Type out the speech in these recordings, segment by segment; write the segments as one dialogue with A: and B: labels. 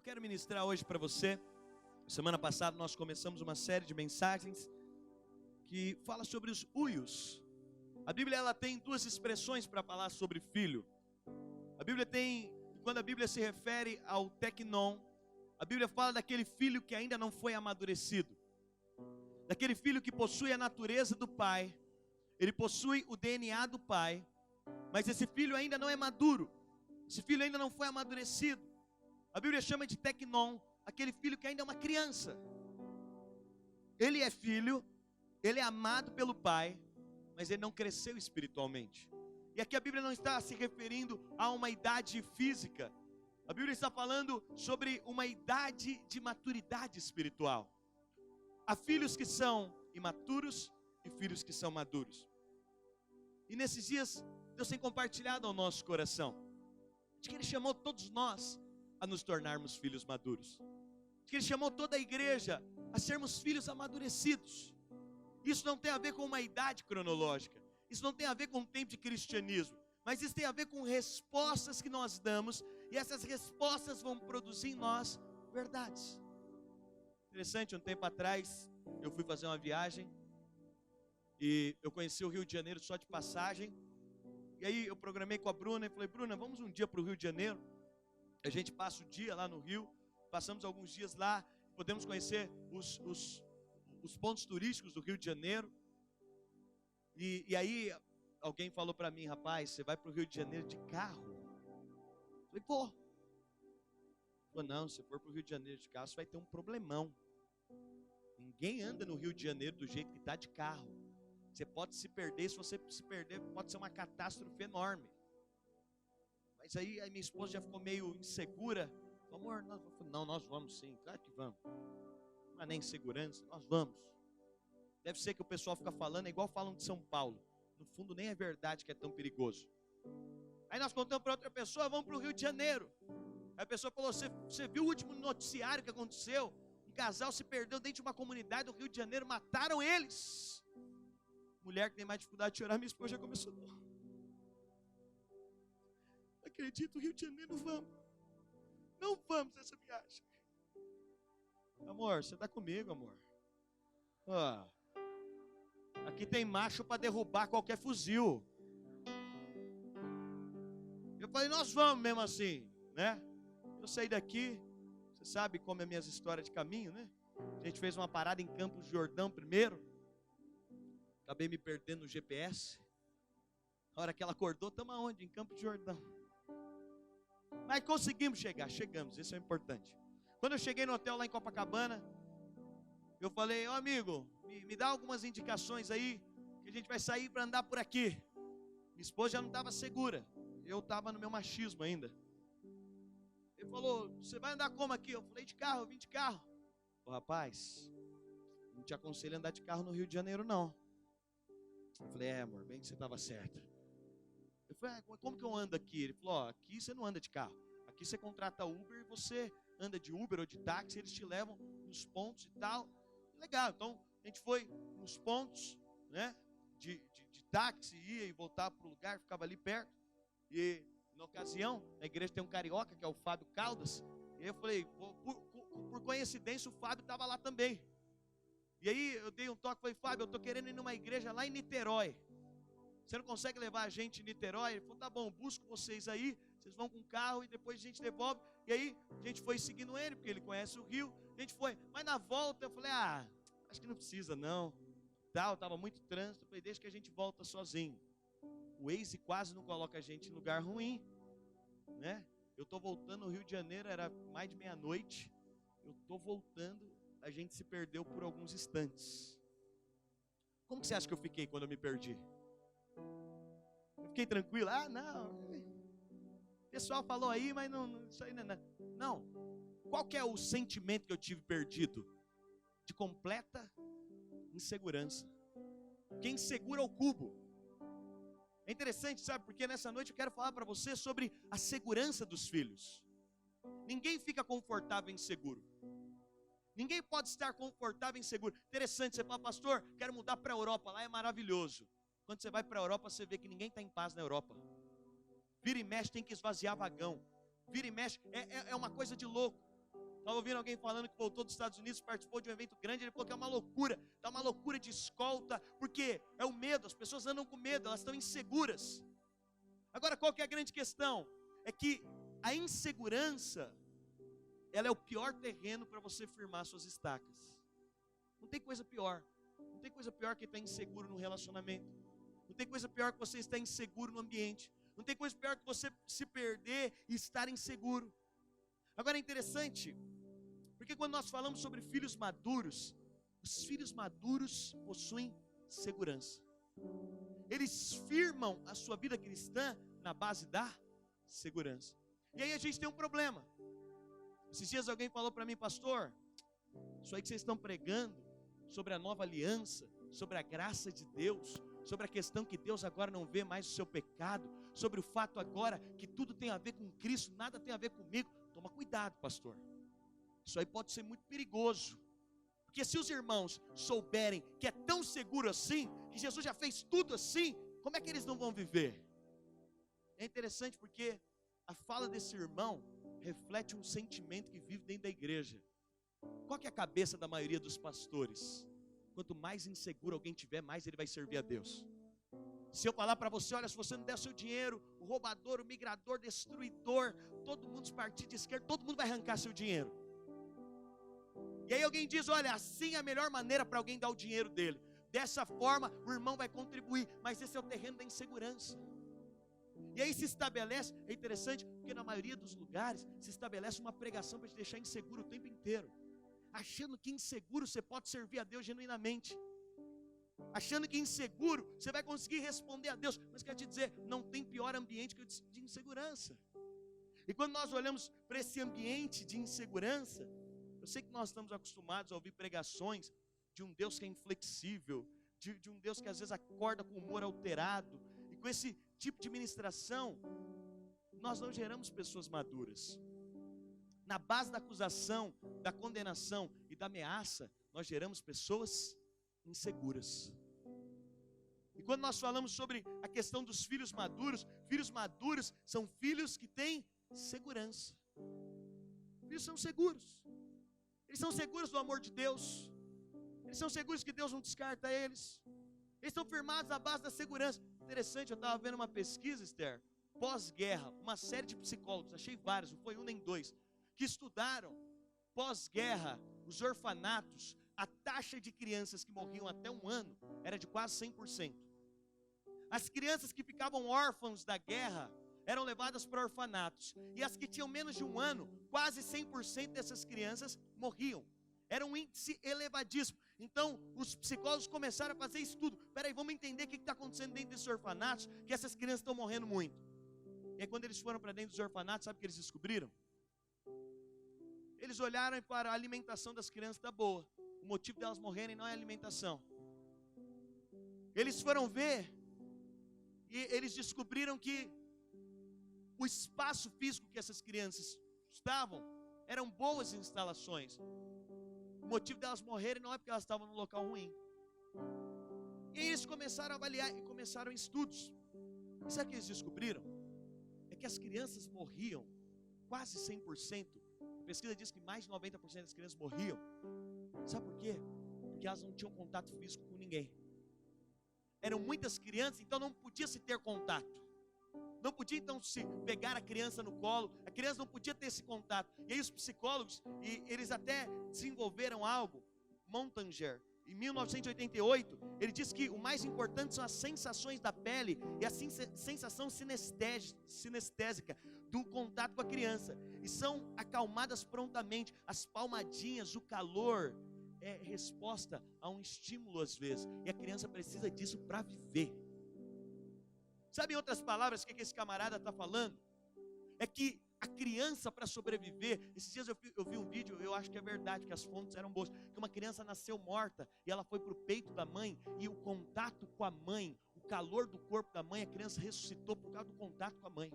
A: quero ministrar hoje para você. Semana passada nós começamos uma série de mensagens que fala sobre os uios. A Bíblia ela tem duas expressões para falar sobre filho. A Bíblia tem, quando a Bíblia se refere ao teknon, a Bíblia fala daquele filho que ainda não foi amadurecido, daquele filho que possui a natureza do pai, ele possui o DNA do pai, mas esse filho ainda não é maduro, esse filho ainda não foi amadurecido. A Bíblia chama de teknon, aquele filho que ainda é uma criança. Ele é filho, ele é amado pelo pai, mas ele não cresceu espiritualmente. E aqui a Bíblia não está se referindo a uma idade física. A Bíblia está falando sobre uma idade de maturidade espiritual. Há filhos que são imaturos e filhos que são maduros. E nesses dias, Deus tem compartilhado ao nosso coração de que Ele chamou todos nós a nos tornarmos filhos maduros. De que Ele chamou toda a igreja a sermos filhos amadurecidos. Isso não tem a ver com uma idade cronológica. Isso não tem a ver com um tempo de cristianismo. Mas isso tem a ver com respostas que nós damos. E essas respostas vão produzir em nós verdades. Interessante, um tempo atrás eu fui fazer uma viagem. E eu conheci o Rio de Janeiro só de passagem. E aí eu programei com a Bruna e falei: Bruna, vamos um dia para o Rio de Janeiro. A gente passa o dia lá no Rio. Passamos alguns dias lá. Podemos conhecer os pontos turísticos do Rio de Janeiro. E aí alguém falou para mim: rapaz, você vai para o Rio de Janeiro de carro? Eu falei: vou. Falei: não, se for para o Rio de Janeiro de carro, você vai ter um problemão. Ninguém anda no Rio de Janeiro do jeito que está de carro. Você pode se perder, se você se perder, pode ser uma catástrofe enorme. Mas aí a minha esposa já ficou meio insegura. Falei: amor, nós vamos sim, claro que vamos. Não é nem insegurança, nós vamos. Deve ser que o pessoal fica falando, é igual falam de São Paulo. No fundo nem é verdade que é tão perigoso. Aí nós contamos para outra pessoa: vamos para o Rio de Janeiro. Aí a pessoa falou: você viu o último noticiário que aconteceu? Um casal se perdeu dentro de uma comunidade do Rio de Janeiro, mataram eles. Mulher que tem mais dificuldade de chorar, minha esposa já começou. Acredito, Rio de Janeiro, vamos. Não vamos nessa viagem. Amor, você está comigo, amor. Aqui tem macho para derrubar qualquer fuzil. Eu falei: nós vamos mesmo assim, né? Eu saí daqui, você sabe como é minhas histórias de caminho, né? A gente fez uma parada em Campos do Jordão primeiro. Acabei me perdendo no GPS. Na hora que ela acordou, estamos aonde? Em Campos do Jordão. Mas conseguimos chegar, chegamos, isso é importante. Quando eu cheguei no hotel lá em Copacabana, eu falei: ó amigo, me dá algumas indicações aí, que a gente vai sair para andar por aqui. Minha esposa já não estava segura, eu estava no meu machismo ainda. Ele falou: você vai andar como aqui? Eu falei: de carro, eu vim de carro. Rapaz, não te aconselho a andar de carro no Rio de Janeiro não. Eu falei: amor, bem que você estava certo. Eu falei: como que eu ando aqui? Ele falou: aqui você não anda de carro, aqui você contrata Uber e você anda de Uber ou de táxi, eles te levam nos pontos e tal. Legal, então a gente foi nos pontos, né, de táxi, ia e voltava para o lugar, ficava ali perto. E na ocasião, na igreja tem um carioca, que é o Fábio Caldas. E aí eu falei: por coincidência o Fábio estava lá também. E aí eu dei um toque, falei: Fábio, eu estou querendo ir numa igreja lá em Niterói. Você não consegue levar a gente em Niterói? Ele falou: tá bom, busco vocês aí, vocês vão com o carro e depois a gente devolve. E aí a gente foi seguindo ele, porque ele conhece o Rio. A gente foi, mas na volta eu falei: acho que não precisa não. Estava muito trânsito, eu falei: deixa que a gente volta sozinho. O Waze quase não coloca a gente em lugar ruim, né? Eu estou voltando no Rio de Janeiro, era mais de meia-noite. Eu estou voltando, a gente se perdeu por alguns instantes. Como que você acha que eu fiquei quando eu me perdi? Eu fiquei tranquilo? Não. O pessoal falou aí, mas não, isso aí não é nada. Não. Qual que é o sentimento que eu tive perdido? De completa insegurança. Quem segura o cubo. É interessante, sabe? Porque nessa noite eu quero falar para você sobre a segurança dos filhos. Ninguém fica confortável e inseguro. Ninguém pode estar confortável e inseguro. Interessante, você fala: pastor, quero mudar para a Europa, lá é maravilhoso. Quando você vai para a Europa, você vê que ninguém está em paz na Europa. Vira e mexe, tem que esvaziar vagão. Vira e mexe, é uma coisa de louco. Estava ouvindo alguém falando que voltou dos Estados Unidos, participou de um evento grande, ele falou que é uma loucura, está uma loucura de escolta, porque é o medo, as pessoas andam com medo, elas estão inseguras. Agora, qual que é a grande questão? É que a insegurança, ela é o pior terreno para você firmar suas estacas. Não tem coisa pior. Não tem coisa pior que estar inseguro no relacionamento. Não tem coisa pior que você estar inseguro no ambiente. Não tem coisa pior que você se perder e estar inseguro. Agora é interessante, porque quando nós falamos sobre filhos maduros, os filhos maduros possuem segurança. Eles firmam a sua vida cristã na base da segurança. E aí a gente tem um problema. Esses dias alguém falou para mim, pastor, isso aí que vocês estão pregando sobre a nova aliança, sobre a graça de Deus, sobre a questão que Deus agora não vê mais o seu pecado, sobre o fato agora que tudo tem a ver com Cristo, nada tem a ver comigo. Toma cuidado, pastor. Isso aí pode ser muito perigoso. Porque se os irmãos souberem que é tão seguro assim, que Jesus já fez tudo assim, como é que eles não vão viver? É interessante porque a fala desse irmão reflete um sentimento que vive dentro da igreja. Qual que é a cabeça da maioria dos pastores? Quanto mais inseguro alguém tiver, mais ele vai servir a Deus. Se eu falar para você, olha, se você não der o seu dinheiro, o roubador, o migrador, destruidor, todo mundo, os partidos de esquerda, todo mundo vai arrancar seu dinheiro. E aí alguém diz, olha, assim é a melhor maneira para alguém dar o dinheiro dele. Dessa forma, o irmão vai contribuir, mas esse é o terreno da insegurança. E aí se estabelece, é interessante, porque na maioria dos lugares, se estabelece uma pregação para te deixar inseguro o tempo inteiro. Achando que inseguro você pode servir a Deus genuinamente. Achando que inseguro você vai conseguir responder a Deus. Mas quero te dizer, não tem pior ambiente que o de insegurança. E quando nós olhamos para esse ambiente de insegurança, eu sei que nós estamos acostumados a ouvir pregações de um Deus que é inflexível, de um Deus que às vezes acorda com o humor alterado. E com esse tipo de ministração, nós não geramos pessoas maduras. Na base da acusação, da condenação e da ameaça, nós geramos pessoas inseguras. E quando nós falamos sobre a questão dos filhos maduros são filhos que têm segurança. Filhos são seguros. Eles são seguros do amor de Deus. Eles são seguros que Deus não descarta eles. Eles estão firmados na base da segurança. Interessante, eu estava vendo uma pesquisa, Esther, pós-guerra, uma série de psicólogos, achei vários, não foi um nem dois, que estudaram pós-guerra os orfanatos. A taxa de crianças que morriam até um ano era de quase 100%. As crianças que ficavam órfãos da guerra eram levadas para orfanatos. E as que tinham menos de um ano, quase 100% dessas crianças morriam. Era um índice elevadíssimo. Então, os psicólogos começaram a fazer estudo. Peraí, vamos entender o que está acontecendo dentro desses orfanatos, que essas crianças estão morrendo muito. E aí, quando eles foram para dentro dos orfanatos, sabe o que eles descobriram? Eles olharam para a alimentação das crianças está boa. O motivo delas morrerem não é alimentação. Eles foram ver e eles descobriram que o espaço físico que essas crianças estavam eram boas instalações. O motivo delas morrerem não é porque elas estavam num local ruim. E eles começaram a avaliar e começaram estudos. E sabe o que eles descobriram? É que as crianças morriam quase 100%. A pesquisa diz que mais de 90% das crianças morriam. Sabe por quê? Porque elas não tinham contato físico com ninguém. Eram muitas crianças, então não podia se ter contato. Não podia então se pegar a criança no colo. A criança não podia ter esse contato. E aí os psicólogos, eles até desenvolveram algo. Montanger, em 1988, ele diz que o mais importante são as sensações da pele e a sensação sinestésica do contato com a criança. E são acalmadas prontamente. As palmadinhas, o calor, é resposta a um estímulo às vezes. E a criança precisa disso para viver. Sabe em outras palavras o que esse camarada está falando? É que a criança, para sobreviver, esses dias eu vi um vídeo, eu acho que é verdade, que as fontes eram boas, que uma criança nasceu morta e ela foi para o peito da mãe, e o contato com a mãe, o calor do corpo da mãe, a criança ressuscitou por causa do contato com a mãe.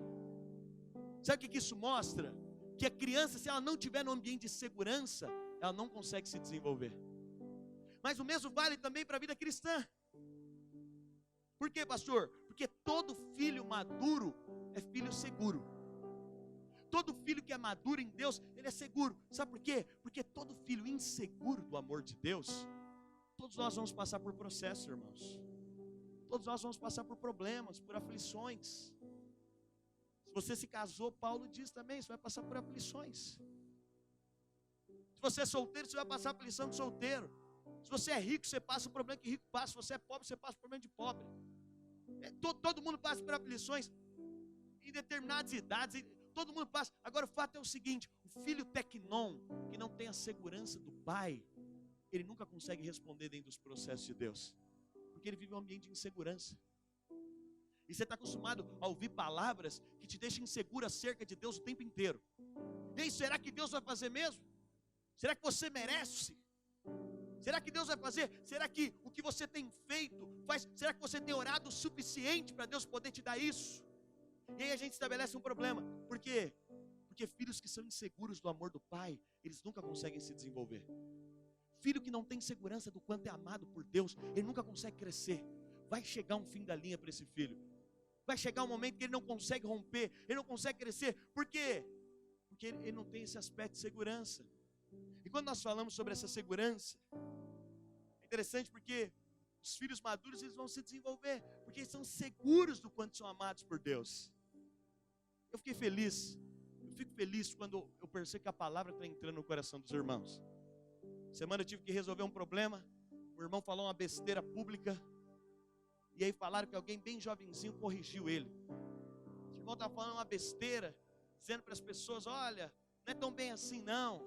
A: Sabe o que isso mostra? Que a criança, se ela não tiver num ambiente de segurança, ela não consegue se desenvolver. Mas o mesmo vale também para a vida cristã. Por quê, pastor? Porque todo filho maduro é filho seguro. Todo filho que é maduro em Deus, ele é seguro. Sabe por quê? Porque todo filho inseguro do amor de Deus, todos nós vamos passar por processos, irmãos. Todos nós vamos passar por problemas, por aflições. Se você se casou, Paulo diz também, você vai passar por aflições. Se você é solteiro, você vai passar por aflição de solteiro. Se você é rico, você passa o problema que rico passa. Se você é pobre, você passa o problema de pobre. Todo mundo passa por aflições em determinadas idades. Todo mundo passa. Agora o fato é o seguinte: o filho tecnon, que não tem a segurança do pai, ele nunca consegue responder dentro dos processos de Deus, porque ele vive um ambiente de insegurança. E você está acostumado a ouvir palavras que te deixam inseguro acerca de Deus o tempo inteiro. Ei, será que Deus vai fazer mesmo? Será que você merece? Será que Deus vai fazer? Será que o que você tem feito faz? Será que você tem orado o suficiente para Deus poder te dar isso? E aí a gente estabelece um problema. Por quê? Porque filhos que são inseguros do amor do pai, eles nunca conseguem se desenvolver. Filho que não tem segurança do quanto é amado por Deus, ele nunca consegue crescer. Vai chegar um fim da linha para esse filho. Vai chegar um momento que ele não consegue romper, ele não consegue crescer. Por quê? Porque ele não tem esse aspecto de segurança. E quando nós falamos sobre essa segurança, é interessante porque os filhos maduros, eles vão se desenvolver, porque eles são seguros do quanto são amados por Deus. Eu fico feliz quando eu percebo que a palavra está entrando no coração dos irmãos. Semana eu tive que resolver um problema, o irmão falou uma besteira pública, e aí falaram que alguém bem jovenzinho corrigiu ele. O irmão estava falando uma besteira, dizendo para as pessoas: olha, não é tão bem assim não,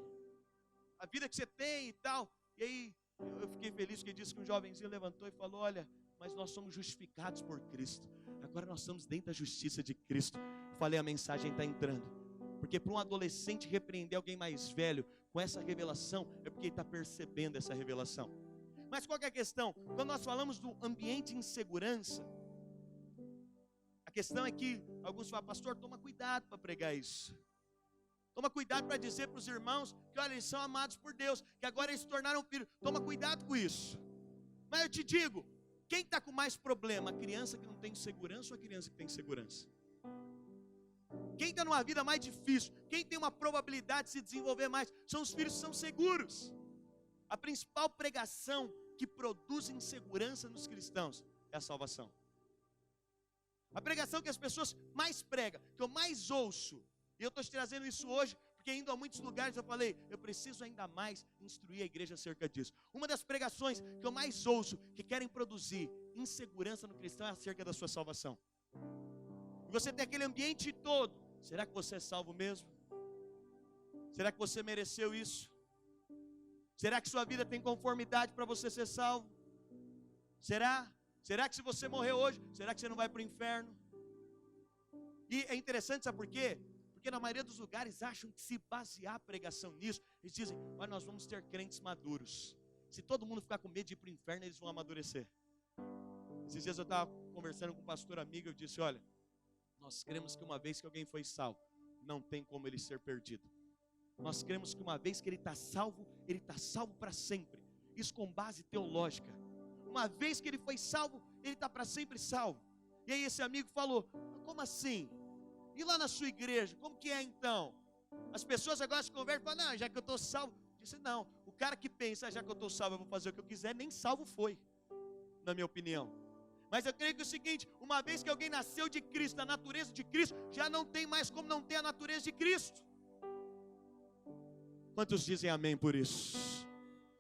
A: a vida que você tem e tal. E aí eu fiquei feliz porque disse que um jovenzinho levantou e falou: olha, mas nós somos justificados por Cristo, agora nós estamos dentro da justiça de Cristo. Eu falei: a mensagem está entrando, porque para um adolescente repreender alguém mais velho com essa revelação, é porque ele está percebendo essa revelação. Mas qual que é a questão? Quando nós falamos do ambiente de insegurança, a questão é que alguns falam: pastor, toma cuidado para pregar isso. Toma cuidado para dizer para os irmãos que, olha, eles são amados por Deus, que agora eles se tornaram filhos. Toma cuidado com isso. Mas eu te digo, quem está com mais problema? A criança que não tem segurança ou a criança que tem segurança? Quem está numa vida mais difícil? Quem tem uma probabilidade de se desenvolver mais? São os filhos que são seguros. A principal pregação que produz insegurança nos cristãos é a salvação. A pregação que as pessoas mais pregam, que eu mais ouço, e eu estou te trazendo isso hoje, porque indo a muitos lugares eu falei: eu preciso ainda mais instruir a igreja acerca disso. Uma das pregações que eu mais ouço, que querem produzir insegurança no cristão, é acerca da sua salvação. E você tem aquele ambiente todo: será que você é salvo mesmo? Será que você mereceu isso? Será que sua vida tem conformidade para você ser salvo? Será? Será que se você morrer hoje, será que você não vai para o inferno? E é interessante, sabe por quê? Porque na maioria dos lugares acham que se basear a pregação nisso, eles dizem: olha, nós vamos ter crentes maduros. Se todo mundo ficar com medo de ir para o inferno, eles vão amadurecer. Esses dias eu estava conversando com um pastor amigo, eu disse: olha, nós cremos que uma vez que alguém foi salvo, não tem como ele ser perdido. Nós cremos que uma vez que ele está salvo para sempre. Isso com base teológica. Uma vez que ele foi salvo, ele está para sempre salvo. E aí esse amigo falou: como assim? E lá na sua igreja, como que é então? As pessoas agora se convertem e falam: não, já que eu estou salvo. Eu disse: não, o cara que pensa: já que eu estou salvo, eu vou fazer o que eu quiser, nem salvo foi, na minha opinião. Mas eu creio que é o seguinte: uma vez que alguém nasceu de Cristo, da natureza de Cristo, já não tem mais como não ter a natureza de Cristo. Quantos dizem amém por isso?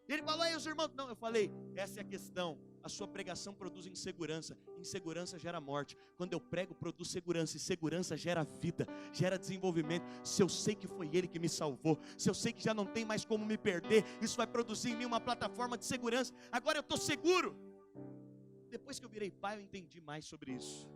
A: E ele falou: aí os irmãos, não, eu falei: essa é a questão. A sua pregação produz insegurança, insegurança gera morte. Quando eu prego, produz segurança, e segurança gera vida, gera desenvolvimento. Se eu sei que foi Ele que me salvou, se eu sei que já não tem mais como me perder, isso vai produzir em mim uma plataforma de segurança. Agora eu estou seguro. Depois que eu virei pai, eu entendi mais sobre isso.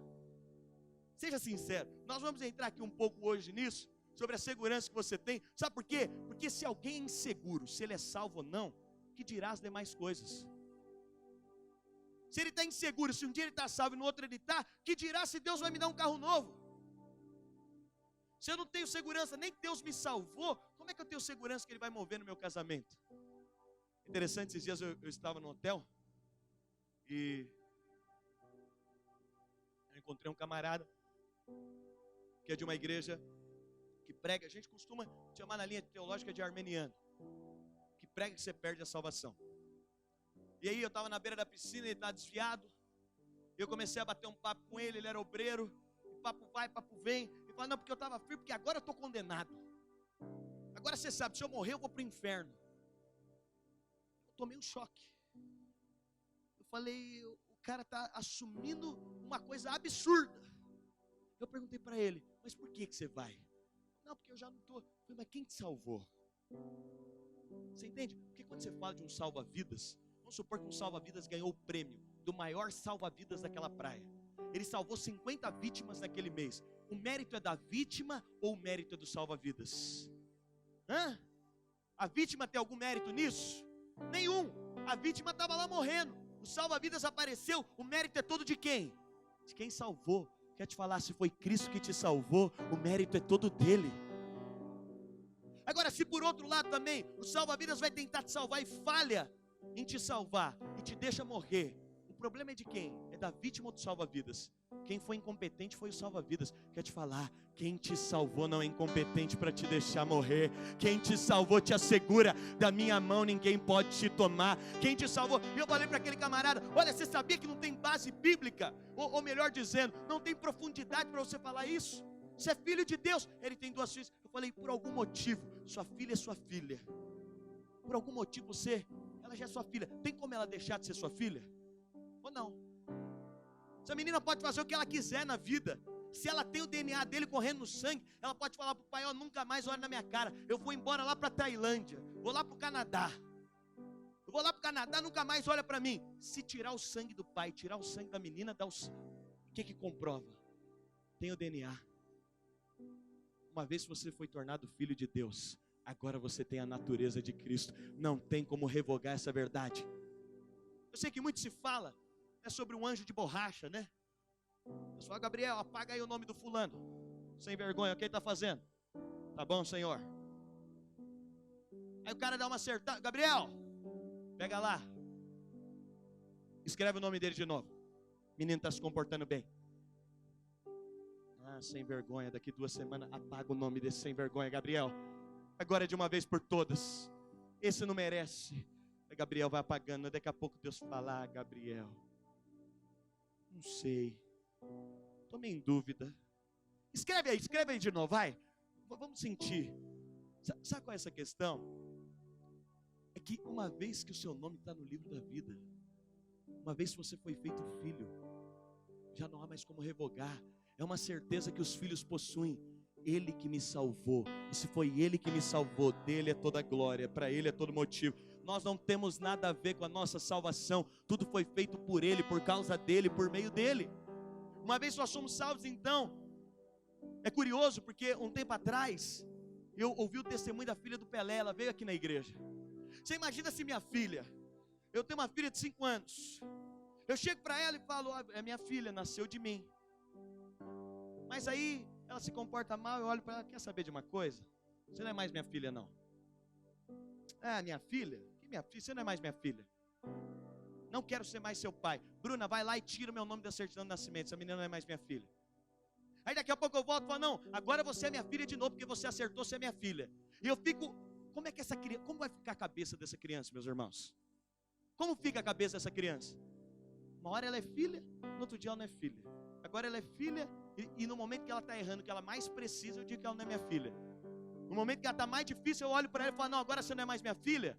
A: Seja sincero, nós vamos entrar aqui um pouco hoje nisso, sobre a segurança que você tem. Sabe por quê? Porque se alguém é inseguro, se ele é salvo ou não, que dirá as demais coisas? Se ele está inseguro, se um dia ele está salvo e no outro ele está, que dirá se Deus vai me dar um carro novo? Se eu não tenho segurança, nem que Deus me salvou, como é que eu tenho segurança que Ele vai mover no meu casamento? Interessante, esses dias eu estava no hotel e eu encontrei um camarada que é de uma igreja que prega, a gente costuma chamar na linha teológica de armeniano, que prega que você perde a salvação. E aí eu estava na beira da piscina, ele estava desviado, eu comecei a bater um papo com ele, ele era obreiro, e papo vai, papo vem, e fala, não, porque eu estava firme, porque agora eu estou condenado. Agora você sabe, se eu morrer eu vou para o inferno. Eu tomei um choque. Eu falei, o cara está assumindo uma coisa absurda. Eu perguntei para ele, mas por que você vai? Não, porque eu já não estou. Eu falei, mas quem te salvou? Você entende? Porque quando você fala de um salva-vidas, vamos supor que um salva-vidas ganhou o prêmio do maior salva-vidas daquela praia. Ele salvou 50 vítimas naquele mês. O mérito é da vítima ou o mérito é do salva-vidas? A vítima tem algum mérito nisso? Nenhum. A vítima estava lá morrendo. O salva-vidas apareceu. O mérito é todo de quem? De quem salvou. Quer te falar, se foi Cristo que te salvou, o mérito é todo dele. Agora, se por outro lado também, o salva-vidas vai tentar te salvar e falha em te salvar e te deixa morrer, o problema é de quem? É da vítima ou do salva-vidas? Quem foi incompetente foi o salva-vidas. Quer te falar, quem te salvou não é incompetente para te deixar morrer. Quem te salvou te assegura, da minha mão ninguém pode te tomar. Quem te salvou, eu falei para aquele camarada, olha, você sabia que não tem base bíblica? Ou melhor dizendo, não tem profundidade para você falar isso? Você é filho de Deus. Ele tem 2 filhas. Eu falei, por algum motivo, sua filha é sua filha. Por algum motivo ela já é sua filha. Tem como ela deixar de ser sua filha? Ou não? Essa menina pode fazer o que ela quiser na vida. Se ela tem o DNA dele correndo no sangue, ela pode falar para o pai, ó, nunca mais olhe na minha cara. Eu vou embora lá para a Tailândia. Vou lá para o Canadá. Eu vou lá para o Canadá, nunca mais olha para mim. Se tirar o sangue do pai, tirar o sangue da menina, dá o que comprova? Tem o DNA. Uma vez que você foi tornado filho de Deus, agora você tem a natureza de Cristo. Não tem como revogar essa verdade. Eu sei que muito se fala sobre um anjo de borracha, né? Eu falo, Gabriel, apaga aí o nome do fulano. Sem vergonha, o que ele está fazendo? Tá bom, Senhor. Aí o cara dá uma acertada. Gabriel, pega lá. Escreve o nome dele de novo. O menino está se comportando bem. Sem vergonha, daqui 2 semanas apaga o nome desse sem vergonha, Gabriel. Agora é de uma vez por todas. Esse não merece. Aí Gabriel vai apagando, daqui a pouco Deus fala, Gabriel, não sei, estou meio em dúvida. Escreve aí de novo, vai. Vamos sentir. Sabe qual é essa questão? É que uma vez que o seu nome está no livro da vida, uma vez que você foi feito filho, já não há mais como revogar. É uma certeza que os filhos possuem. Ele que me salvou. E se foi Ele que me salvou, dele é toda a glória, para Ele é todo motivo. Nós não temos nada a ver com a nossa salvação. Tudo foi feito por Ele, por causa dEle, por meio dEle. Uma vez nós somos salvos, então, é curioso, porque um tempo atrás, eu ouvi o testemunho da filha do Pelé. Ela veio aqui na igreja. Você imagina se minha filha, eu tenho uma filha de 5 anos, eu chego para ela e falo, é minha filha, nasceu de mim. Mas aí ela se comporta mal, eu olho para ela, quer saber de uma coisa? Você não é mais minha filha, não. Minha filha? Que minha filha? Você não é mais minha filha. Não quero ser mais seu pai. Bruna, vai lá e tira o meu nome da certidão de nascimento. Essa menina não é mais minha filha. Aí daqui a pouco eu volto e falo, não, agora você é minha filha de novo, porque você acertou ser minha filha. E eu fico, como é que essa criança, como vai ficar a cabeça dessa criança, meus irmãos? Como fica a cabeça dessa criança? Uma hora ela é filha, no outro dia ela não é filha. Agora ela é filha, e no momento que ela está errando, que ela mais precisa, eu digo que ela não é minha filha. No momento que ela está mais difícil, eu olho para ela e falo, não, agora você não é mais minha filha.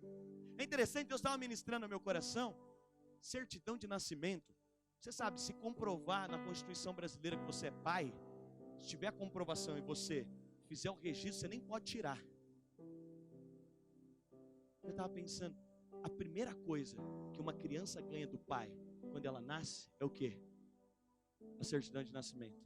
A: É interessante, Deus estava ministrando no meu coração, certidão de nascimento. Você sabe, se comprovar na Constituição brasileira que você é pai, se tiver a comprovação e você fizer o registro, você nem pode tirar. Eu estava pensando, a primeira coisa que uma criança ganha do pai, quando ela nasce, é o quê? A certidão de nascimento,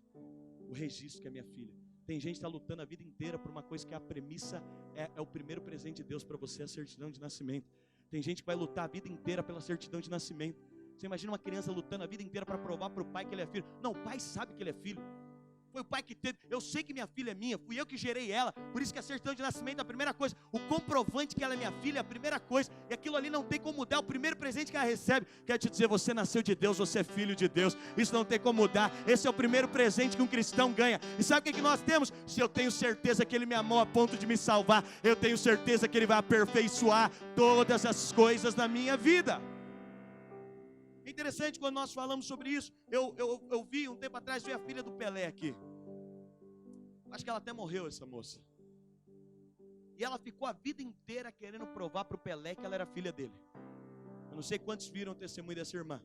A: o registro que é minha filha. Tem gente que está lutando a vida inteira por uma coisa que a premissa é o primeiro presente de Deus para você, a certidão de nascimento. Tem gente que vai lutar a vida inteira pela certidão de nascimento. Você imagina uma criança lutando a vida inteira para provar para o pai que ele é filho. Não, o pai sabe que ele é filho. foi o pai que teve. Eu sei que minha filha é minha, fui eu que gerei ela. Por isso que a certidão de nascimento é a primeira coisa. O comprovante que ela é minha filha é a primeira coisa. E aquilo ali não tem como mudar. O primeiro presente que ela recebe, quer te dizer, você nasceu de Deus, você é filho de Deus. Isso não tem como mudar. Esse é o primeiro presente que um cristão ganha. E sabe o que nós temos? Se eu tenho certeza que Ele me amou a ponto de me salvar, eu tenho certeza que Ele vai aperfeiçoar todas as coisas na minha vida. É interessante quando nós falamos sobre isso. Eu vi um tempo atrás, vi a filha do Pelé aqui. Acho que ela até morreu, essa moça. E ela ficou a vida inteira querendo provar para o Pelé que ela era filha dele. Eu não sei quantos viram o testemunho dessa irmã.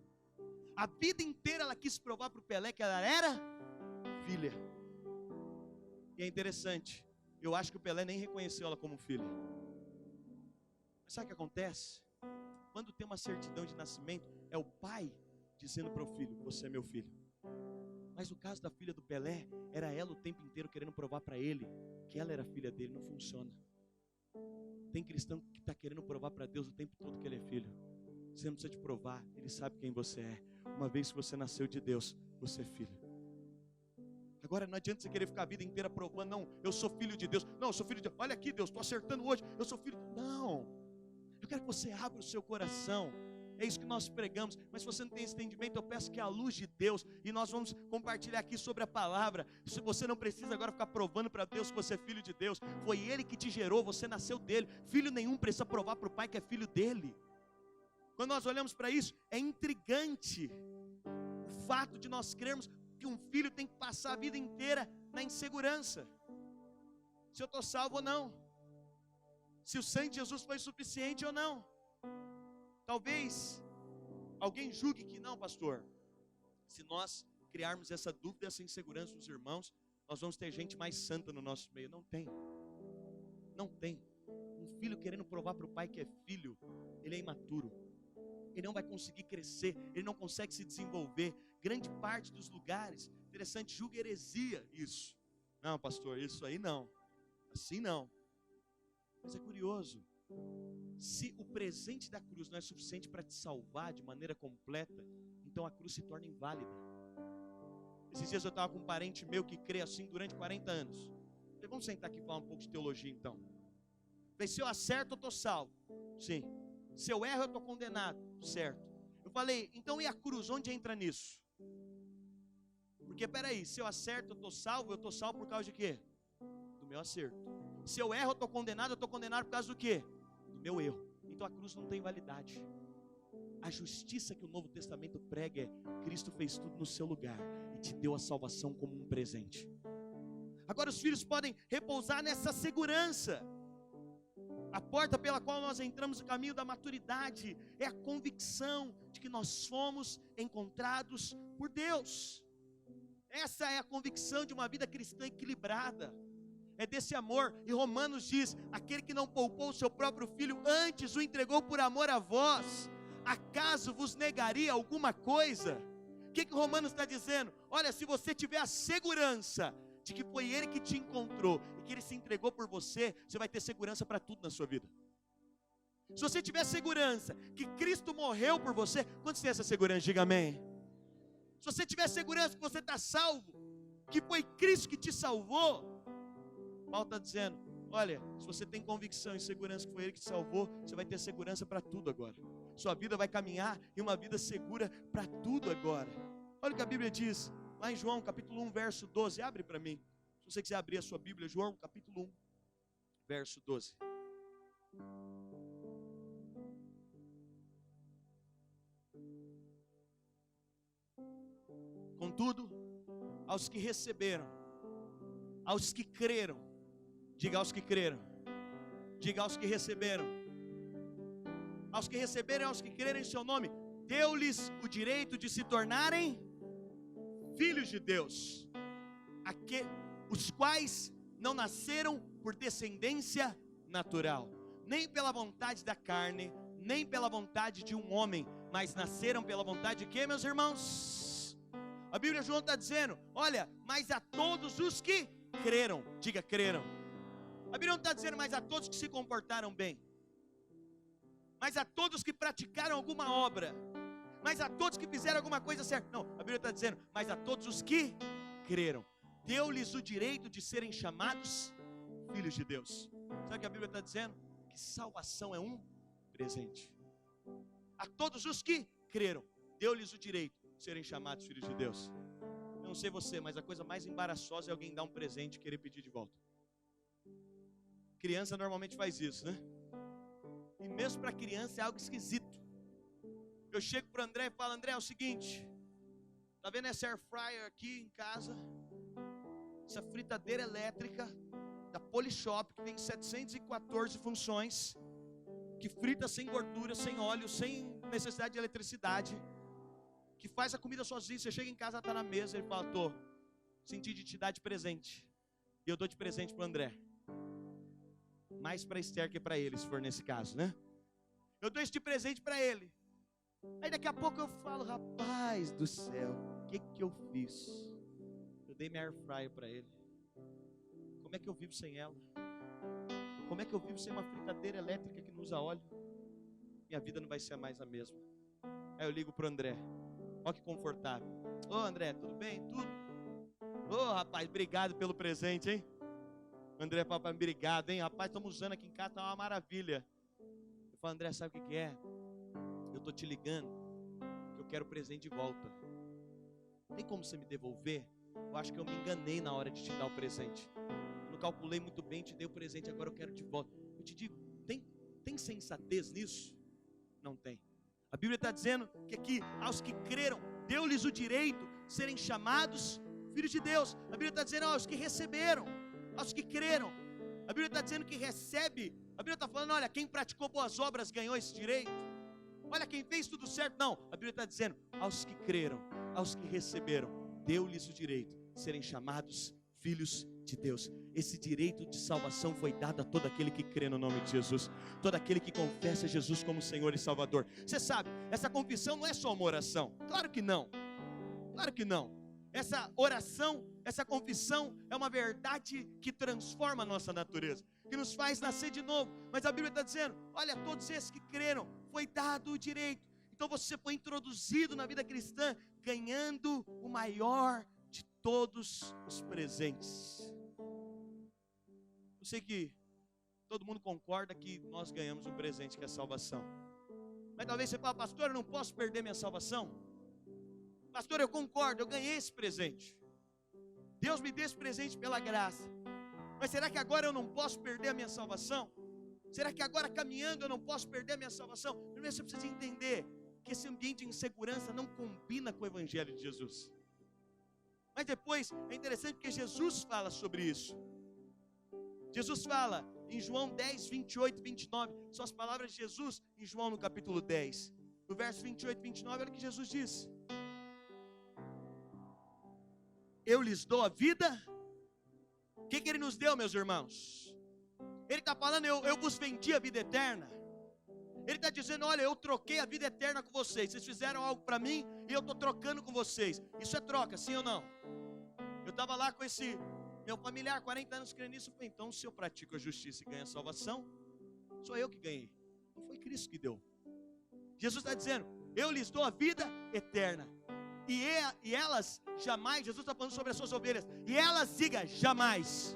A: A vida inteira ela quis provar para o Pelé que ela era filha. E é interessante, eu acho que o Pelé nem reconheceu ela como filha. Mas sabe o que acontece? Quando tem uma certidão de nascimento, é o pai dizendo para o filho, você é meu filho. Mas o caso da filha do Pelé, era ela o tempo inteiro querendo provar para ele que ela era filha dele. Não funciona. Tem cristão que está querendo provar para Deus o tempo todo que ele é filho. Você não precisa te provar, Ele sabe quem você é. Uma vez que você nasceu de Deus, você é filho. Agora não adianta você querer ficar a vida inteira provando, não, eu sou filho de Deus. Não, eu sou filho de Deus. Olha aqui, Deus, estou acertando hoje, eu sou filho de Deus. Não, eu quero que você abra o seu coração. É isso que nós pregamos. Mas se você não tem esse entendimento, eu peço que a luz de Deus, e nós vamos compartilhar aqui sobre a palavra. Se você não precisa agora ficar provando para Deus que você é filho de Deus. Foi Ele que te gerou, você nasceu dele. Filho nenhum precisa provar para o pai que é filho dele. Quando nós olhamos para isso, é intrigante o fato de nós crermos que um filho tem que passar a vida inteira na insegurança. Se eu estou salvo ou não. Se o sangue de Jesus foi suficiente ou não. Talvez alguém julgue que não, pastor. Se nós criarmos essa dúvida, essa insegurança nos irmãos, nós vamos ter gente mais santa no nosso meio. Não tem. Não tem. Um filho querendo provar para o pai que é filho, ele é imaturo. Ele não vai conseguir crescer, ele não consegue se desenvolver. Grande parte dos lugares, interessante, julga heresia isso. Não, pastor, isso aí não. Assim não. Mas é curioso. Se o presente da cruz não é suficiente para te salvar de maneira completa, então a cruz se torna inválida. Esses dias eu estava com um parente meu que crê assim durante 40 anos. Falei, vamos sentar aqui e falar um pouco de teologia então. Falei, se eu acerto eu estou salvo. Sim. Se eu erro eu estou condenado. Certo. Eu falei, então e a cruz, onde entra nisso? Porque peraí, se eu acerto eu estou salvo por causa de quê? Do meu acerto. Se eu erro eu estou condenado por causa do quê? Do meu erro. Então a cruz não tem validade. A justiça que o Novo Testamento prega é: Cristo fez tudo no seu lugar e te deu a salvação como um presente. Agora os filhos podem repousar nessa segurança. A porta pela qual nós entramos no caminho da maturidade é a convicção de que nós fomos encontrados por Deus. Essa é a convicção de uma vida cristã equilibrada. É desse amor. E Romanos diz: aquele que não poupou o seu próprio filho, antes o entregou por amor a vós, acaso vos negaria alguma coisa? O que Romanos está dizendo? Olha, se você tiver a segurança de que foi Ele que te encontrou e que Ele se entregou por você, você vai ter segurança para tudo na sua vida. Se você tiver segurança que Cristo morreu por você, quantos tem essa segurança? Diga amém. Se você tiver segurança que você está salvo, que foi Cristo que te salvou, Paulo está dizendo, olha, se você tem convicção e segurança que foi Ele que te salvou, você vai ter segurança para tudo agora. Sua vida vai caminhar em uma vida segura para tudo agora. Olha o que a Bíblia diz, lá em João capítulo 1, verso 12, abre para mim. Se você quiser abrir a sua Bíblia, João capítulo 1, verso 12. Contudo, aos que receberam, aos que creram, diga aos que creram, diga aos que receberam, aos que receberam, aos que creram em seu nome, deu-lhes o direito de se tornarem filhos de Deus, os quais não nasceram por descendência natural, nem pela vontade da carne, nem pela vontade de um homem, mas nasceram pela vontade de quê, meus irmãos? A Bíblia João está dizendo, olha, mas a todos os que creram, diga creram. A Bíblia não está dizendo, mas a todos que se comportaram bem, mas a todos que praticaram alguma obra, mas a todos que fizeram alguma coisa certa. Não, a Bíblia está dizendo, mas a todos os que creram. deu-lhes o direito de serem chamados filhos de Deus. Sabe o que a Bíblia está dizendo? Que salvação é um presente. A todos os que creram, deu-lhes o direito de serem chamados filhos de Deus. Eu não sei você, mas a coisa mais embaraçosa é alguém dar um presente e querer pedir de volta. Criança normalmente faz isso, né? E mesmo para criança é algo esquisito. Eu chego para o André e falo: André, é o seguinte, tá vendo essa air fryer aqui em casa? Essa fritadeira elétrica da Polishop, que tem 714 funções, que frita sem gordura, sem óleo, sem necessidade de eletricidade, que faz a comida sozinho. Você chega em casa, ela está na mesa, ele fala: tô, senti de te dar de presente. E eu dou de presente para o André. Mais para Esther que para ele, se for nesse caso, né? Eu dou este presente para ele. Aí daqui a pouco eu falo: rapaz do céu, o que eu fiz? Eu dei minha air fryer para ele. Como é que eu vivo sem ela? Como é que eu vivo sem uma fritadeira elétrica que não usa óleo? Minha vida não vai ser mais a mesma. Aí eu ligo pro André. Olha que confortável. Ô André, tudo bem? Tudo? Ô rapaz, obrigado pelo presente, hein? André, papai, obrigado, hein? Rapaz, estamos usando aqui em casa, tá uma maravilha. Eu falo: André, sabe o que é? Eu tô te ligando, que eu quero o presente de volta. Tem como você me devolver? Eu acho que eu me enganei na hora de te dar o presente. Eu não calculei muito bem, te dei o presente, agora eu quero de volta. Eu te digo, tem sensatez nisso? Não tem. A Bíblia está dizendo que aqui, aos que creram, deu-lhes o direito de serem chamados filhos de Deus. A Bíblia está dizendo aos que receberam, aos que creram. A Bíblia está dizendo que recebe. A Bíblia está falando: olha, quem praticou boas obras ganhou esse direito. Olha, quem fez tudo certo. Não, a Bíblia está dizendo: aos que creram, aos que receberam, deu-lhes o direito de serem chamados filhos de Deus. Esse direito de salvação foi dado a todo aquele que crê no nome de Jesus, todo aquele que confessa Jesus como Senhor e Salvador. Você sabe, essa confissão não é só uma oração. Claro que não. Claro que não. Essa oração, essa confissão é uma verdade que transforma a nossa natureza, que nos faz nascer de novo. Mas a Bíblia está dizendo: olha, todos esses que creram, foi dado o direito. Então você foi introduzido na vida cristã, ganhando o maior de todos os presentes. Eu sei que todo mundo concorda que nós ganhamos um presente, que é a salvação. Mas talvez você fale: pastor, eu não posso perder minha salvação. Pastor, eu concordo, eu ganhei esse presente. Deus me deu esse presente pela graça. Mas será que agora eu não posso perder a minha salvação? Será que agora caminhando eu não posso perder a minha salvação? Primeiro você precisa entender que esse ambiente de insegurança não combina com o Evangelho de Jesus. Mas depois é interessante porque Jesus fala sobre isso. Jesus fala em João 10, 28 e 29. São as palavras de Jesus em João no capítulo 10. No verso 28 e 29, olha o que Jesus diz: eu lhes dou a vida. O que ele nos deu, meus irmãos? Ele está falando: eu vos vendi a vida eterna. Ele está dizendo: olha, eu troquei a vida eterna com vocês. Vocês fizeram algo para mim e eu estou trocando com vocês. Isso é troca, sim ou não? Eu estava lá com esse meu familiar, 40 anos crendo nisso. Eu falei: então se eu pratico a justiça e ganho a salvação, sou eu que ganhei, não foi Cristo que deu. Jesus está dizendo: eu lhes dou a vida eterna. E elas jamais, Jesus está falando sobre as suas ovelhas, e elas, diga, jamais.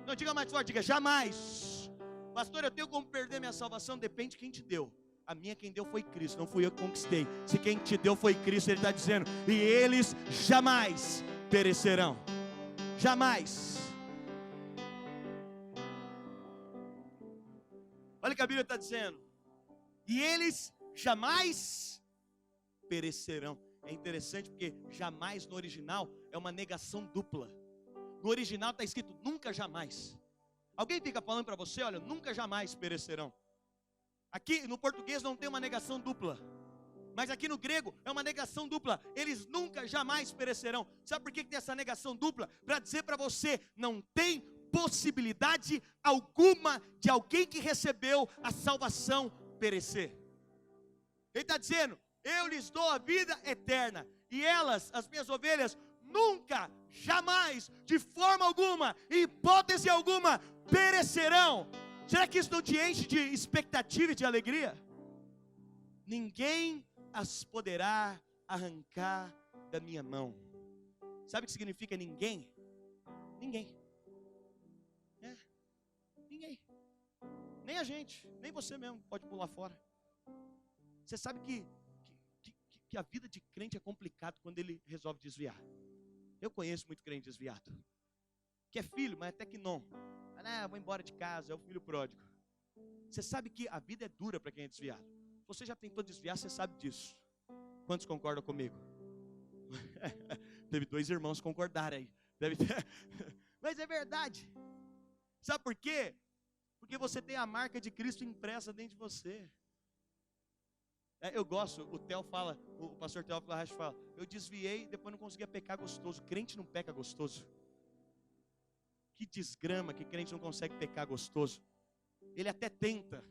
A: Não, diga mais forte, diga, jamais. Pastor, eu tenho como perder minha salvação? Depende de quem te deu. A minha quem deu foi Cristo, não fui eu que conquistei. Se quem te deu foi Cristo, Ele está dizendo: e eles jamais perecerão. Jamais. Olha o que a Bíblia está dizendo: e eles jamais perecerão. É interessante porque jamais no original é uma negação dupla. No original está escrito nunca jamais. Alguém fica falando para você: olha, nunca jamais perecerão. Aqui no português não tem uma negação dupla, mas aqui no grego é uma negação dupla. Eles nunca jamais perecerão. Sabe por que tem essa negação dupla? Para dizer para você: não tem possibilidade alguma de alguém que recebeu a salvação perecer. Ele está dizendo: eu lhes dou a vida eterna, e elas, as minhas ovelhas, nunca, jamais, de forma alguma, em hipótese alguma, perecerão. Será que isso não te enche de expectativa e de alegria? Ninguém as poderá arrancar da minha mão. Sabe o que significa ninguém? Ninguém. Ninguém. Nem a gente, nem você mesmo pode pular fora. Você sabe que a vida de crente é complicado quando ele resolve desviar. Eu conheço muito crente desviado. Que é filho, mas até que não. Vou embora de casa, é o filho pródigo. Você sabe que a vida é dura para quem é desviado. Você já tentou desviar, você sabe disso. Quantos concordam comigo? Teve 2 irmãos que concordaram aí. Deve ter. Mas é verdade. Sabe por quê? Porque você tem a marca de Cristo impressa dentro de você. Eu gosto, o pastor Teófilo Arraes fala, eu desviei, depois não conseguia pecar gostoso. Crente não peca gostoso. Que desgrama que crente não consegue pecar gostoso. Ele até tenta.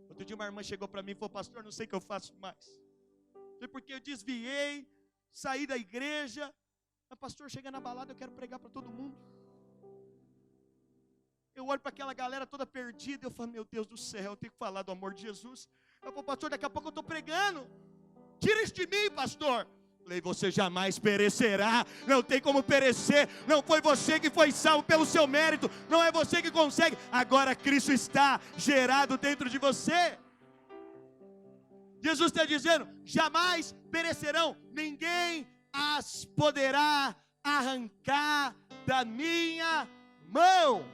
A: Outro dia uma irmã chegou para mim e falou, pastor, não sei o que eu faço mais. Foi porque eu desviei, saí da igreja. Mas pastor, chega na balada, eu quero pregar para todo mundo. Eu olho para aquela galera toda perdida, eu falo, meu Deus do céu, eu tenho que falar do amor de Jesus. Eu falo, pastor, daqui a pouco eu estou pregando. Tira isso de mim, pastor. Falei, você jamais perecerá, não tem como perecer. Não foi você que foi salvo pelo seu mérito, não é você que consegue. Agora Cristo está gerado dentro de você. Jesus está dizendo, jamais perecerão, ninguém as poderá arrancar da minha mão.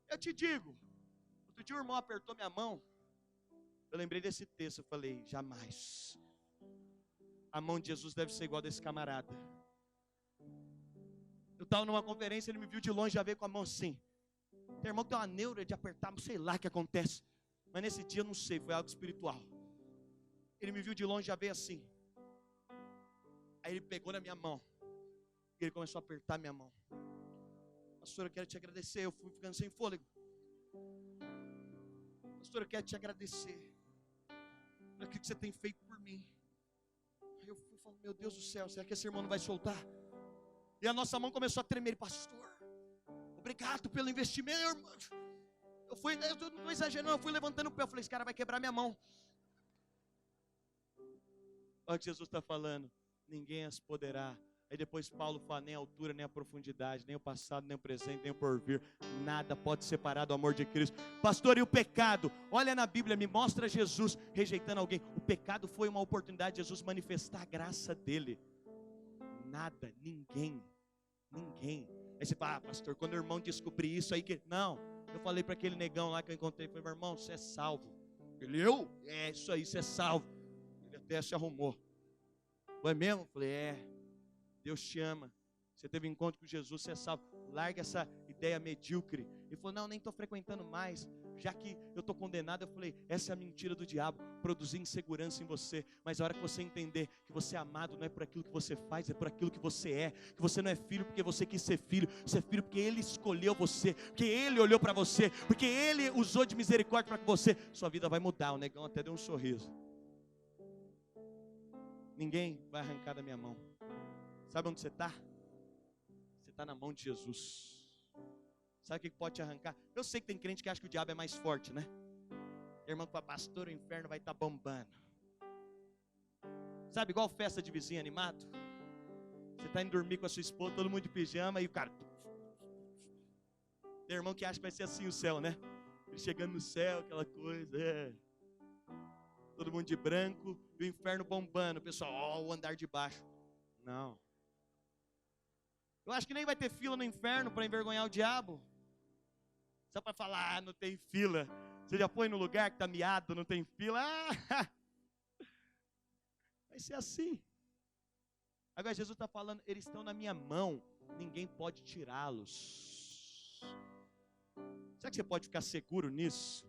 A: Eu te digo, outro dia o irmão apertou minha mão, eu lembrei desse texto, eu falei, jamais. A mão de Jesus deve ser igual a desse camarada. Eu estava numa conferência, ele me viu de longe, já veio com a mão assim. Tem irmão que tem uma neura de apertar, sei lá o que acontece. Mas nesse dia eu não sei, foi algo espiritual. Ele me viu de longe, já veio assim. Aí ele pegou na minha mão. E ele começou a apertar minha mão. Pastor, eu quero te agradecer. Eu fui ficando sem fôlego. Pastor, eu quero te agradecer por aquilo que você tem feito por mim. Aí eu fui falando, meu Deus do céu, será que esse irmão não vai soltar? E a nossa mão começou a tremer. Pastor, obrigado pelo investimento, irmão. Eu não estou exagerando, eu fui levantando o pé. Eu falei, esse cara vai quebrar minha mão. Olha o que Jesus está falando. Ninguém as poderá. Aí depois Paulo fala, nem a altura, nem a profundidade, nem o passado, nem o presente, nem o porvir. Nada pode separar do amor de Cristo. Pastor, e o pecado? Olha na Bíblia, me mostra Jesus rejeitando alguém. O pecado foi uma oportunidade de Jesus manifestar a graça dele. Nada, ninguém. Aí você fala, pastor, quando o irmão descobrir isso aí que... Não, eu falei para aquele negão lá que eu encontrei, falei, meu irmão, você é salvo. Ele, eu? É, isso aí, você é salvo. Ele até se arrumou. Foi mesmo? Eu falei, Deus te ama. Você teve um encontro com Jesus, você é salvo. Larga essa ideia medíocre. Ele falou, não, nem estou frequentando mais. Já que eu estou condenado, eu falei, essa é a mentira do diabo, produzir insegurança em você. Mas a hora que você entender que você é amado, não é por aquilo que você faz, é por aquilo que você é. Que você não é filho porque você quis ser filho. Você é filho porque Ele escolheu você, porque Ele olhou para você, porque Ele usou de misericórdia para que você, sua vida vai mudar. O negão até deu um sorriso. Ninguém vai arrancar da minha mão. Sabe onde você está? Você está na mão de Jesus. Sabe o que pode te arrancar? Eu sei que tem crente que acha que o diabo é mais forte, né? Irmão que fala, pastor, o inferno vai estar bombando. Sabe, igual festa de vizinho animado. Você está indo dormir com a sua esposa, todo mundo de pijama, e o cara... Tem irmão que acha que vai ser assim o céu, né? Ele chegando no céu, aquela coisa, todo mundo de branco, e o inferno bombando. O pessoal, o andar de baixo. Não. Eu acho que nem vai ter fila no inferno para envergonhar o diabo. Só para falar, não tem fila. Você já foi no lugar que está miado, não tem fila? Vai ser assim. Agora Jesus está falando, eles estão na minha mão, ninguém pode tirá-los. Será que você pode ficar seguro nisso?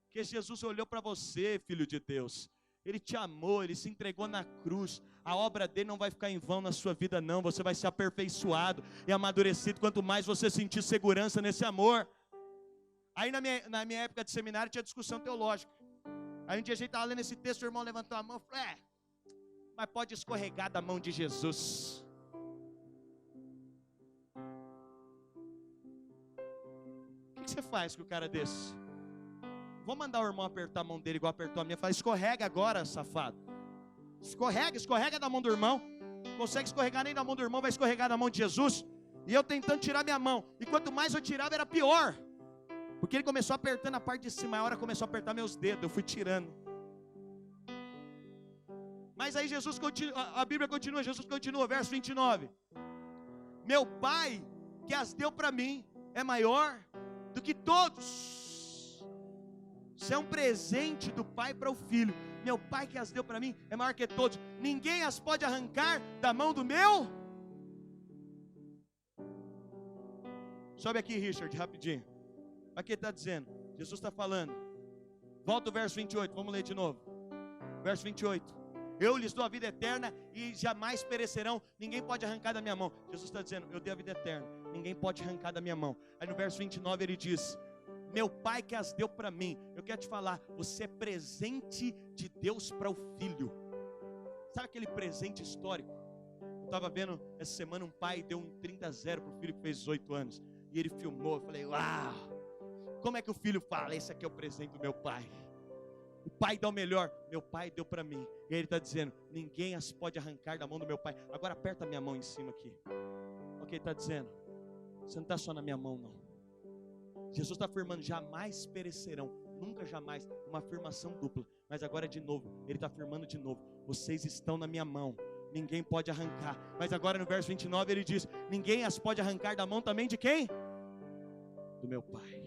A: Porque Jesus olhou para você, filho de Deus. Ele te amou, Ele se entregou na cruz. A obra dele não vai ficar em vão na sua vida não. Você vai ser aperfeiçoado e amadurecido quanto mais você sentir segurança nesse amor. Aí na minha época de seminário tinha discussão teológica. Aí um dia a gente estava lendo esse texto, o irmão levantou a mão e falou, mas pode escorregar da mão de Jesus. O que você faz com o cara desse? Vou mandar o irmão apertar a mão dele igual apertou a minha. Fala, escorrega agora, safado. Escorrega da mão do irmão. Consegue escorregar nem da mão do irmão, vai escorregar da mão de Jesus. E eu tentando tirar minha mão. E quanto mais eu tirava, era pior. Porque ele começou apertando a parte de cima. A hora começou a apertar meus dedos. Eu fui tirando. Mas aí Jesus continua, a Bíblia continua. Jesus continua, verso 29. Meu Pai, que as deu para mim, é maior do que todos. Isso é um presente do Pai para o Filho. Meu Pai que as deu para mim é maior que todos. Ninguém as pode arrancar da mão do meu. Sobe aqui, Richard, rapidinho. Aqui está dizendo, Jesus está falando. Volta o verso 28, vamos ler de novo. Verso 28. Eu lhes dou a vida eterna e jamais perecerão. Ninguém pode arrancar da minha mão. Jesus está dizendo, eu dei a vida eterna. Ninguém pode arrancar da minha mão. Aí no verso 29 ele diz, meu Pai que as deu para mim. Eu quero te falar, você é presente de Deus para o Filho. Sabe aquele presente histórico? Eu estava vendo essa semana um pai deu um 30-0 para o filho que fez 18 anos. E ele filmou, eu falei, uau! Como é que o filho fala? Esse aqui é o presente do meu pai. O pai dá o melhor. Meu pai deu para mim. E aí ele está dizendo, ninguém as pode arrancar da mão do meu pai. Agora aperta a minha mão em cima aqui. O que ele está dizendo? Você não está só na minha mão, não. Jesus está afirmando, jamais perecerão. Nunca, jamais. Uma afirmação dupla. Mas agora de novo, ele está afirmando de novo. Vocês estão na minha mão. Ninguém pode arrancar. Mas agora no verso 29 ele diz, ninguém as pode arrancar da mão também de quem? Do meu pai.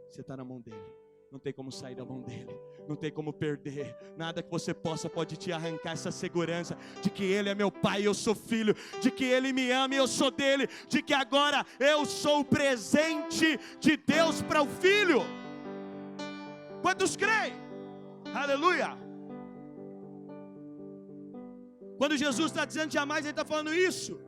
A: Você está na mão dele. Não tem como sair da mão dele. Não tem como perder. Nada que você possa pode te arrancar essa segurança de que ele é meu pai e eu sou filho, de que ele me ama e eu sou dele, de que agora eu sou o presente de Deus para o filho. Quantos creem? Aleluia. Quando Jesus está dizendo jamais, ele está falando isso.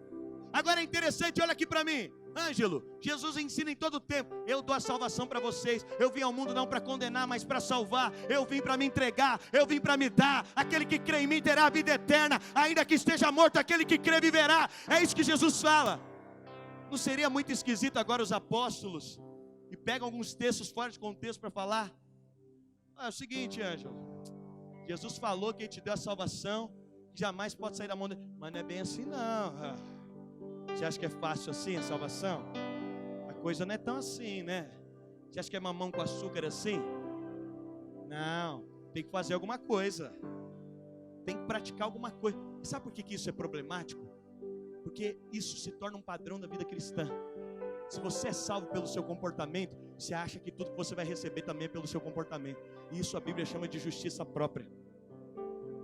A: Agora é interessante, olha aqui para mim. Ângelo, Jesus ensina em todo tempo. Eu dou a salvação para vocês. Eu vim ao mundo não para condenar, mas para salvar. Eu vim para me entregar, eu vim para me dar. Aquele que crê em mim terá a vida eterna. Ainda que esteja morto, aquele que crê viverá. É isso que Jesus fala. Não seria muito esquisito agora os apóstolos e pegam alguns textos fora de contexto para falar? É o seguinte, Ângelo, Jesus falou que ele te deu a salvação, que jamais pode sair da mão dele. Mas não é bem assim não. Você acha que é fácil assim a salvação? A coisa não é tão assim, né? Você acha que é mamão com açúcar assim? Não, tem que fazer alguma coisa. Tem que praticar alguma coisa. E sabe por que isso é problemático? Porque isso se torna um padrão da vida cristã. Se você é salvo pelo seu comportamento, você acha que tudo que você vai receber também é pelo seu comportamento. E isso a Bíblia chama de justiça própria.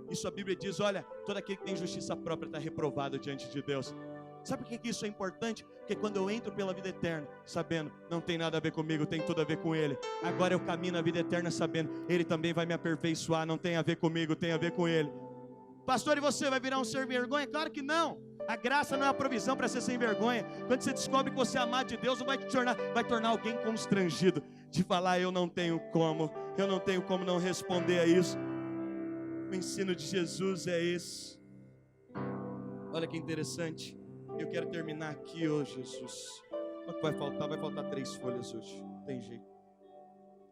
A: Isso a Bíblia diz, olha, todo aquele que tem justiça própria está reprovado diante de Deus. Sabe por que isso é importante? Porque quando eu entro pela vida eterna, sabendo, não tem nada a ver comigo, tem tudo a ver com Ele. Agora eu caminho na vida eterna sabendo, Ele também vai me aperfeiçoar, não tem a ver comigo, tem a ver com Ele. Pastor, e você vai virar um ser vergonha? Claro que não. A graça não é a provisão para ser sem vergonha. Quando você descobre que você é amado de Deus, não vai te tornar alguém constrangido de falar, eu não tenho como não responder a isso. O ensino de Jesus é esse. Olha que interessante. Eu quero terminar aqui hoje, Jesus. O que vai faltar? Vai faltar 3 folhas hoje. Não tem jeito.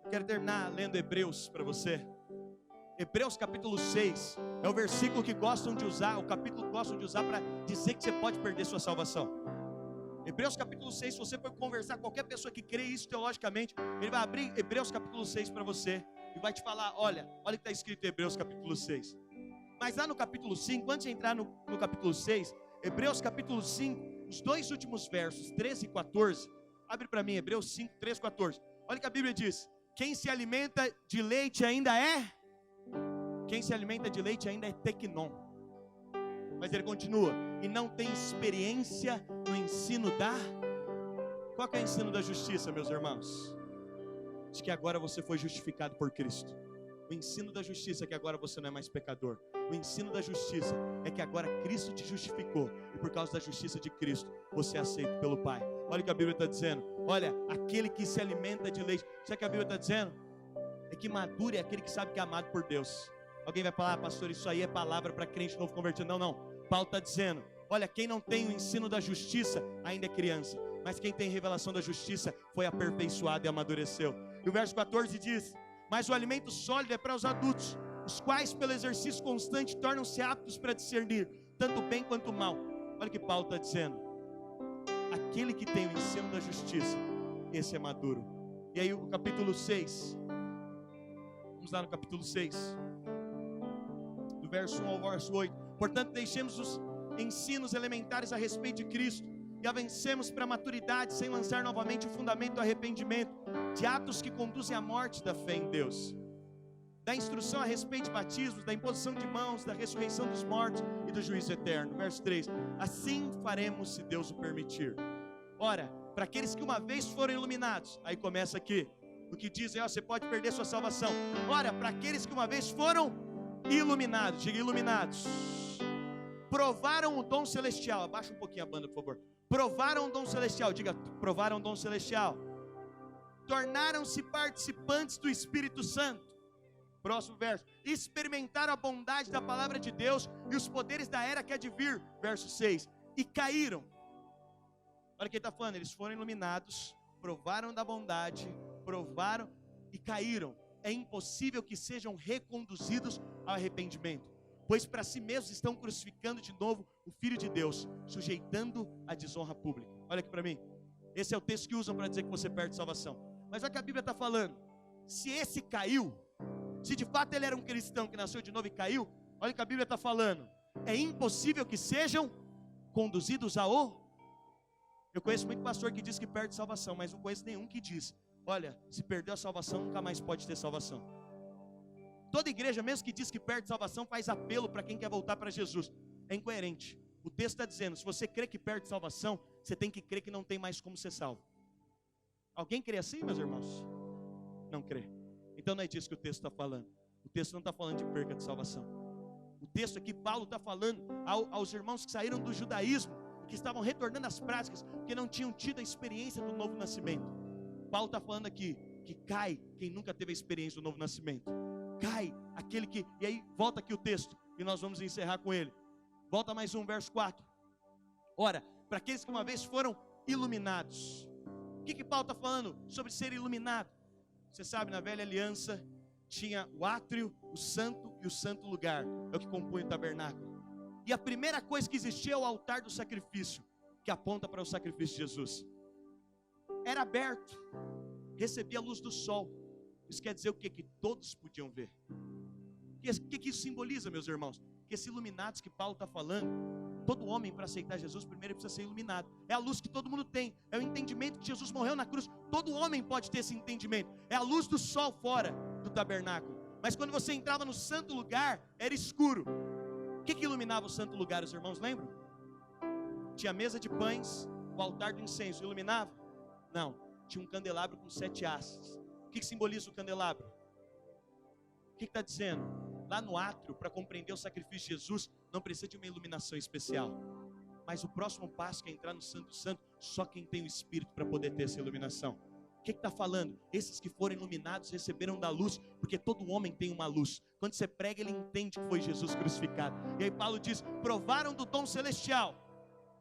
A: Eu quero terminar lendo Hebreus para você. Hebreus capítulo 6 é o versículo que gostam de usar, o capítulo que gostam de usar para dizer que você pode perder sua salvação. Hebreus capítulo 6, se você for conversar com qualquer pessoa que crê isso teologicamente, ele vai abrir Hebreus capítulo 6 para você e vai te falar, olha o que está escrito em Hebreus capítulo 6. Mas lá no capítulo 5, antes de entrar no capítulo 6, Hebreus capítulo 5, os 2 últimos versos, 13 e 14, abre para mim, Hebreus 5, 13 e 14, olha o que a Bíblia diz, quem se alimenta de leite ainda é tecnon, mas ele continua, e não tem experiência no ensino qual que é o ensino da justiça, meus irmãos? De que agora você foi justificado por Cristo. O ensino da justiça é que agora você não é mais pecador. O ensino da justiça é que agora Cristo te justificou. E por causa da justiça de Cristo, você é aceito pelo Pai. Olha o que a Bíblia está dizendo. Olha, aquele que se alimenta de leite. Sabe o que a Bíblia está dizendo? É que maduro é aquele que sabe que é amado por Deus. Alguém vai falar, pastor, isso aí é palavra para crente novo convertido. Não. Paulo está dizendo, olha, quem não tem o ensino da justiça ainda é criança. Mas quem tem revelação da justiça foi aperfeiçoado e amadureceu. E o verso 14 diz, mas o alimento sólido é para os adultos, os quais pelo exercício constante tornam-se aptos para discernir tanto o bem quanto o mal. Olha o que Paulo está dizendo. aquele que tem o ensino da justiça, esse é maduro. E aí o capítulo 6, vamos lá no capítulo 6, do verso 1 ao verso 8. Portanto, deixemos os ensinos elementares a respeito de Cristo e avancemos para a maturidade, sem lançar novamente o fundamento do arrependimento, de atos que conduzem à morte da fé em Deus, da instrução a respeito de batismos, da imposição de mãos, da ressurreição dos mortos e do juízo eterno. Verso 3, assim faremos se Deus o permitir. Ora, para aqueles que uma vez foram iluminados, aí começa aqui, o que dizem, você pode perder sua salvação. Ora, para aqueles que uma vez foram iluminados, diga iluminados, provaram o dom celestial, abaixa um pouquinho a banda, por favor. Provaram o dom celestial, diga, provaram o dom celestial. Tornaram-se participantes do Espírito Santo. Próximo verso. Experimentaram a bondade da palavra de Deus e os poderes da era que há de vir. Verso 6. E caíram. Olha o que ele está falando. Eles foram iluminados, provaram da bondade, provaram e caíram. É impossível que sejam reconduzidos ao arrependimento, pois para si mesmos estão crucificando de novo o Filho de Deus, sujeitando a desonra pública. Olha aqui para mim. Esse é o texto que usam para dizer que você perde salvação. Mas olha o que a Bíblia está falando. Se esse caiu, se de fato ele era um cristão que nasceu de novo e caiu, olha o que a Bíblia está falando. É impossível que sejam conduzidos ao... Eu conheço muito pastor que diz que perde salvação, mas não conheço nenhum que diz, olha, se perdeu a salvação, nunca mais pode ter salvação. Toda igreja, mesmo que diz que perde salvação, faz apelo para quem quer voltar para Jesus. É incoerente. O texto está dizendo, se você crê que perde salvação, você tem que crer que não tem mais como ser salvo. Alguém crê assim, meus irmãos? Não crê. Então não é disso que o texto está falando. O texto não está falando de perca de salvação. O texto aqui, Paulo está falando aos irmãos que saíram do judaísmo, que estavam retornando às práticas, porque não tinham tido a experiência do novo nascimento. Paulo está falando aqui, que cai quem nunca teve a experiência do novo nascimento. Cai aquele que... E aí volta aqui o texto, e nós vamos encerrar com ele. Volta mais um, verso 4. Ora, para aqueles que uma vez foram iluminados. O que Paulo está falando sobre ser iluminado? Você sabe, na velha aliança tinha o átrio, o santo e o santo lugar. É o que compõe o tabernáculo. E a primeira coisa que existia é o altar do sacrifício, que aponta para o sacrifício de Jesus. Era aberto, recebia a luz do sol. Isso quer dizer o quê? Que todos podiam ver. O que isso simboliza, meus irmãos? Que esses iluminados que Paulo está falando, todo homem para aceitar Jesus primeiro precisa ser iluminado. É a luz que todo mundo tem, é o entendimento que Jesus morreu na cruz. Todo homem pode ter esse entendimento. É a luz do sol fora do tabernáculo. Mas quando você entrava no santo lugar, era escuro. O que iluminava o santo lugar, os irmãos lembram? Tinha a mesa de pães, o altar do incenso. Iluminava? Não, tinha um candelabro com 7 hastes. O que simboliza o candelabro? O que está dizendo? Lá no átrio, para compreender o sacrifício de Jesus, não precisa de uma iluminação especial. Mas o próximo passo que é entrar no Santo Santo, só quem tem o Espírito para poder ter essa iluminação. O que está falando? Esses que foram iluminados receberam da luz, porque todo homem tem uma luz. Quando você prega, ele entende que foi Jesus crucificado. E aí Paulo diz, provaram do dom celestial.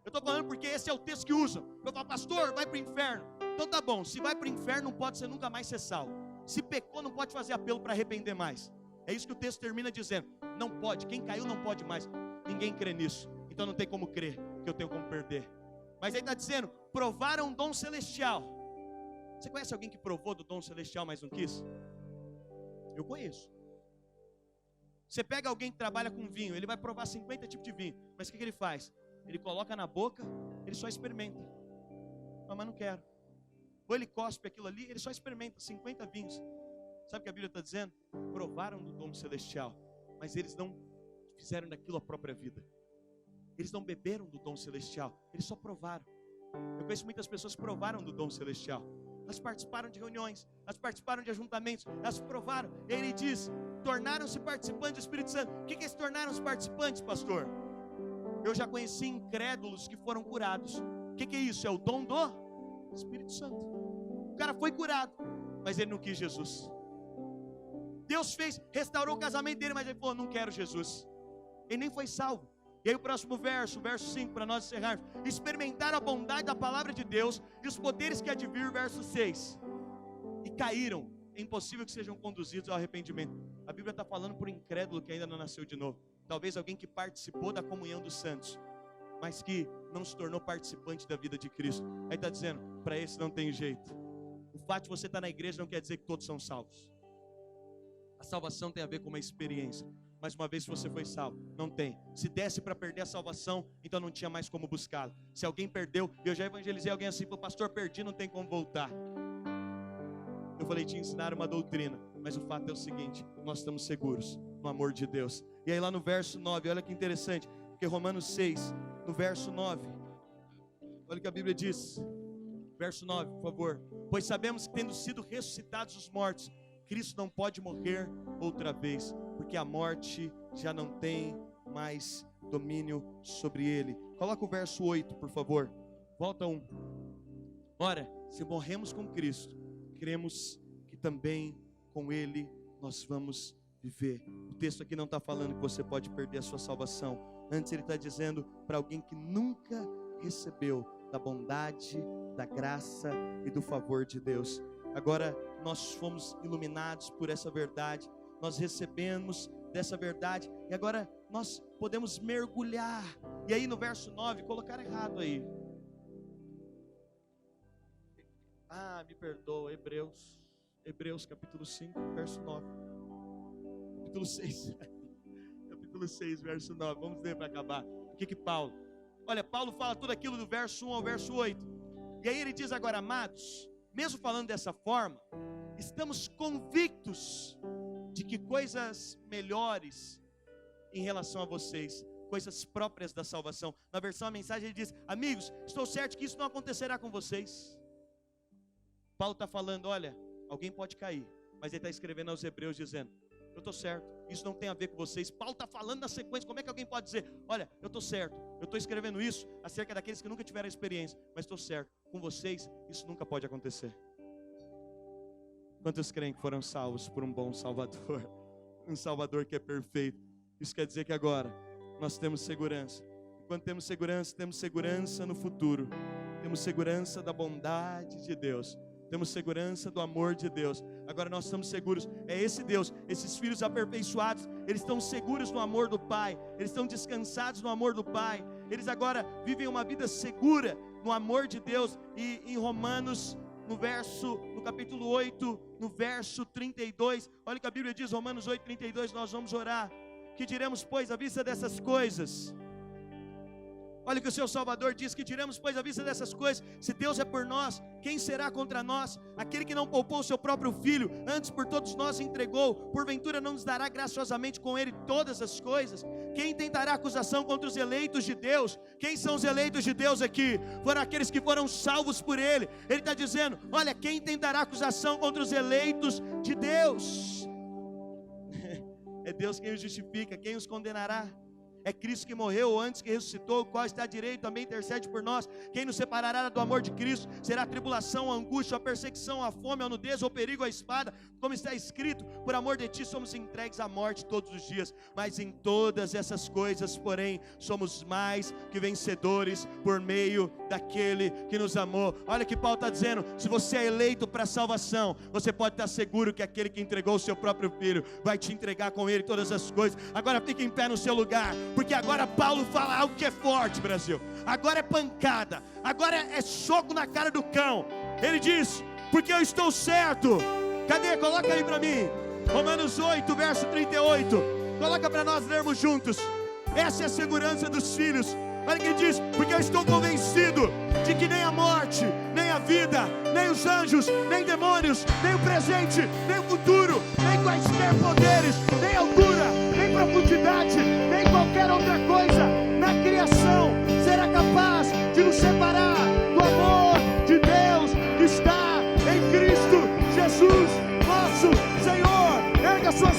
A: Eu estou falando porque esse é o texto que usam. Eu falo, pastor, vai para o inferno. Então tá bom, se vai para o inferno, não pode ser nunca mais ser salvo. Se pecou, não pode fazer apelo para arrepender mais. É isso que o texto termina dizendo. Não pode, quem caiu não pode mais. Ninguém crê nisso, então não tem como crer, que eu tenho como perder. Mas aí está dizendo, provaram o dom celestial. Você conhece alguém que provou do dom celestial, mas não quis? Eu conheço. Você pega alguém que trabalha com vinho, ele vai provar 50 tipos de vinho, mas o que ele faz? Ele coloca na boca, ele só experimenta. Mas não quero. Ou ele cospe aquilo ali, ele só experimenta 50 vinhos. Sabe o que a Bíblia está dizendo? Provaram do dom celestial, mas eles não fizeram daquilo a própria vida. Eles não beberam do dom celestial, eles só provaram. Eu conheço muitas pessoas que provaram do dom celestial. Elas participaram de reuniões, elas participaram de ajuntamentos, elas provaram. Ele diz, tornaram-se participantes do Espírito Santo. O que eles tornaram-se participantes, pastor? Eu já conheci incrédulos que foram curados. O que é isso? É o dom do Espírito Santo. O cara foi curado, mas ele não quis Jesus. Deus fez, restaurou o casamento dele, mas ele falou, não quero Jesus. Ele nem foi salvo. E aí o próximo verso, verso 5, para nós encerrarmos. Experimentaram a bondade da palavra de Deus e os poderes que há de vir, verso 6. E caíram. É impossível que sejam conduzidos ao arrependimento. A Bíblia está falando por um incrédulo que ainda não nasceu de novo. Talvez alguém que participou da comunhão dos santos, mas que não se tornou participante da vida de Cristo. Aí está dizendo, para esse não tem jeito. O fato de você estar na igreja não quer dizer que todos são salvos. A salvação tem a ver com uma experiência. Mas uma vez que você foi salvo, não tem. Se desse para perder a salvação, então não tinha mais como buscá-la. Se alguém perdeu, eu já evangelizei alguém assim, falou, pastor, perdi, não tem como voltar. Eu falei, te ensinaram uma doutrina, mas o fato é o seguinte, nós estamos seguros no amor de Deus. E aí lá no verso 9, olha que interessante, porque Romanos 6, no verso 9, olha o que a Bíblia diz, verso 9, por favor. Pois sabemos que tendo sido ressuscitados os mortos, Cristo não pode morrer outra vez, porque a morte já não tem mais domínio sobre ele. Coloca o verso 8, por favor. Volta um. Ora, se morremos com Cristo, cremos que também com ele nós vamos viver. O texto aqui não está falando que você pode perder a sua salvação. Antes ele está dizendo para alguém que nunca recebeu da bondade, da graça e do favor de Deus. Agora nós fomos iluminados por essa verdade, nós recebemos dessa verdade, e agora nós podemos mergulhar. E aí no verso 9, colocaram errado aí. Me perdoa, Hebreus capítulo 5, verso 9. Capítulo 6, capítulo 6, verso 9, vamos ler para acabar. O que Paulo? Olha, Paulo fala tudo aquilo do verso 1 ao verso 8. E aí ele diz agora, amados, mesmo falando dessa forma, estamos convictos de que coisas melhores em relação a vocês, coisas próprias da salvação. Na versão a mensagem ele diz, amigos, estou certo que isso não acontecerá com vocês. Paulo está falando, olha, alguém pode cair, mas ele está escrevendo aos Hebreus dizendo, eu estou certo, isso não tem a ver com vocês. Paulo está falando na sequência, como é que alguém pode dizer, olha, eu estou certo, eu estou escrevendo isso acerca daqueles que nunca tiveram experiência, mas estou certo, com vocês isso nunca pode acontecer. Quantos creem que foram salvos por um bom Salvador? Um Salvador que é perfeito. Isso quer dizer que agora nós temos segurança. Quando temos segurança no futuro. Temos segurança da bondade de Deus. Temos segurança do amor de Deus. Agora nós estamos seguros. É esse Deus, esses filhos aperfeiçoados, eles estão seguros no amor do Pai. Eles estão descansados no amor do Pai. Eles agora vivem uma vida segura no amor de Deus. E em Romanos, no capítulo 8, no verso 32, olha o que a Bíblia diz, Romanos 8, 32, nós vamos orar. Que diremos, pois, à vista dessas coisas? Olha o que o seu Salvador diz, que diremos, pois, à vista dessas coisas, se Deus é por nós, quem será contra nós? Aquele que não poupou o seu próprio filho, antes por todos nós entregou, porventura não nos dará graciosamente com ele todas as coisas? Quem tentará acusação contra os eleitos de Deus? Quem são os eleitos de Deus aqui? Foram aqueles que foram salvos por ele. Ele está dizendo, olha, quem tentará acusação contra os eleitos de Deus? É Deus quem os justifica, quem os condenará? É Cristo que morreu antes que ressuscitou, o qual está à direita, também intercede por nós. Quem nos separará do amor de Cristo? Será a tribulação, a angústia, a perseguição, a fome, a nudez, ou perigo, a espada? Como está escrito, por amor de ti somos entregues à morte todos os dias. Mas em todas essas coisas, porém, somos mais que vencedores por meio daquele que nos amou. Olha que Paulo está dizendo, se você é eleito para a salvação, você pode estar seguro que aquele que entregou o seu próprio filho vai te entregar com ele todas as coisas. Agora fique em pé no seu lugar, porque agora Paulo fala algo que é forte, Brasil. Agora é pancada, agora é soco na cara do cão. Ele diz, porque eu estou certo. Cadê? Coloca aí para mim, Romanos 8, verso 38. Coloca para nós lermos juntos. Essa é a segurança dos filhos. Olha o que ele diz, porque eu estou convencido de que nem a morte, nem a vida, nem os anjos, nem demônios, nem o presente, nem o futuro, nem quaisquer poderes, nem altura, nem profundidade, nem qualquer outra coisa na criação será capaz de nos separar do amor de Deus que está em Cristo Jesus, nosso Senhor. Erga suas